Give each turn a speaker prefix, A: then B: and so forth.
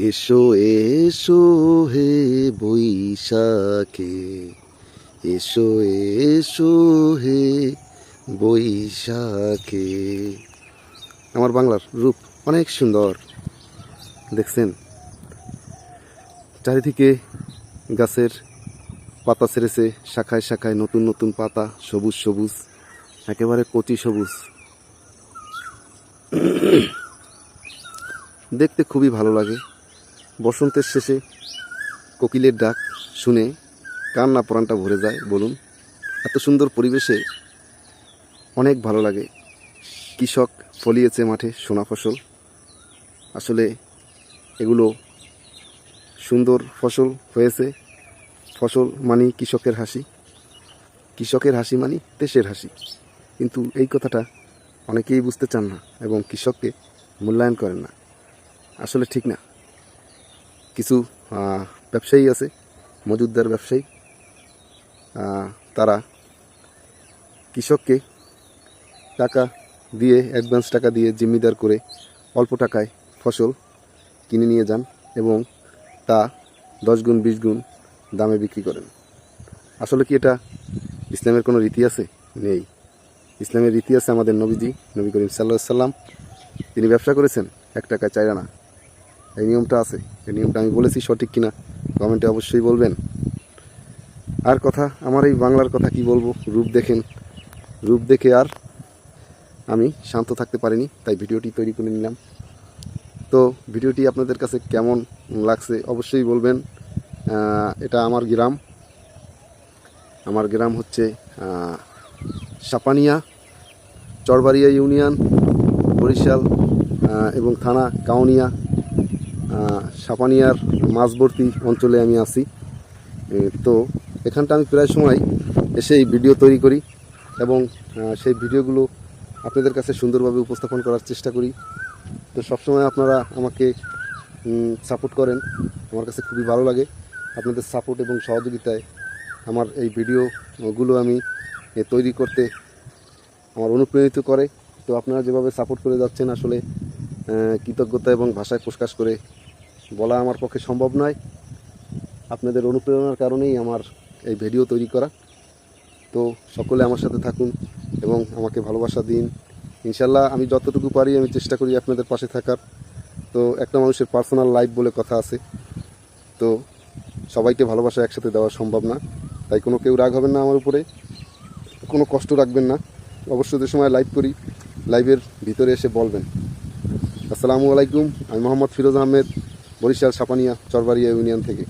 A: এসো এসো হে বৈশাখে, এসো এসো হে বৈশাখে। আমার বাংলার রূপ অনেক সুন্দর, দেখছেন? চারিদিকে গাছের পাতা ছেড়েছে, শাখায় শাখায় নতুন নতুন পাতা, সবুজ সবুজ, একেবারে কচি সবুজ। দেখতে খুবই ভালো লাগে। বসন্তের শেষে কোকিলের ডাক শুনে কার না প্রাণটা ভরে যায় বলুন? এত সুন্দর পরিবেশে অনেক ভালো লাগে। কৃষক ফলিয়েছে মাঠে সোনা ফসল। আসলে এগুলো সুন্দর ফসল হয়েছে। ফসল মানে কৃষকের হাসি, কৃষকের হাসি মানে দেশের হাসি। কিন্তু এই কথাটা অনেকেই বুঝতে চান না এবং কৃষককে মূল্যায়ন করেন না। আসলে ঠিক না। কিছু ব্যবসায়ী আছে, মজুদদার ব্যবসায়ী, তারা কৃষককে টাকা দিয়ে, অ্যাডভান্স টাকা দিয়ে জিম্মিদার করে অল্প টাকায় ফসল কিনে নিয়ে যান এবং তা 10 গুণ 20 গুণ দামে বিক্রি করেন। আসলে কি এটা ইসলামের কোনো রীতি আছে? নেই। ইসলামের রীতি আছে আমাদের নবী করিম সাল্লাল্লাহু আলাইহি সাল্লাম, তিনি ব্যবসা করেছেন 1 টাকায় 4 আনা। এই নিয়মটা আছে। এই নিয়মটা আমি বলেছি সঠিক কিনা কমেন্টে অবশ্যই বলবেন। আর কথা, আমার এই বাংলার কথা কি বলবো? রূপ দেখেন, রূপ দেখে আর আমি শান্ত থাকতে পারিনি, তাই ভিডিওটি তৈরি করে নিলাম। তো ভিডিওটি আপনাদের কাছে কেমন লাগছে অবশ্যই বলবেন। এটা আমার গ্রাম। আমার গ্রাম হচ্ছে সাপানিয়া, চরবাড়িয়া ইউনিয়ন, বরিশাল এবং থানা কাউনিয়া। সাপানিয়ার মাঝবর্তী অঞ্চলে আমি আছি। তো এখানটা আমি প্রায় সময় এসে এই ভিডিও তৈরি করি এবং সেই ভিডিওগুলো আপনাদের কাছে সুন্দরভাবে উপস্থাপন করার চেষ্টা করি। তো সবসময় আপনারা আমাকে সাপোর্ট করেন, আমার কাছে খুবই ভালো লাগে। আপনাদের সাপোর্ট এবং সহযোগিতায় আমার এই ভিডিওগুলো আমি তৈরি করতে আমার অনুপ্রাণিত করে। তো আপনারা যেভাবে সাপোর্ট করে যাচ্ছেন, আসলে কৃতজ্ঞতা এবং ভাষায় প্রকাশ করে বলা আমার পক্ষে সম্ভব নয়। আপনাদের অনুপ্রেরণার কারণেই আমার এই ভিডিও তৈরি করা। তো সকলে আমার সাথে থাকুন এবং আমাকে ভালোবাসা দিন। ইনশাল্লাহ আমি যতটুকু পারি আমি চেষ্টা করি আপনাদের পাশে থাকার। তো একটা মানুষের পার্সোনাল লাইফ বলে কথা আছে, তো সবাইকে ভালোবাসা একসাথে দেওয়া সম্ভব না। তাই কেউ রাগ হবেন না আমার উপরে, কোনো কষ্ট রাখবেন না। অবশ্যই যে সময় লাইভ করি, লাইভের ভিতরে এসে বলবেন। আসসালামু আলাইকুম। আমি মোহাম্মদ ফিরোজ আহমেদ, বরিশাল সাপানিয়া চরবাড়িয়া ইউনিয়ন থেকে।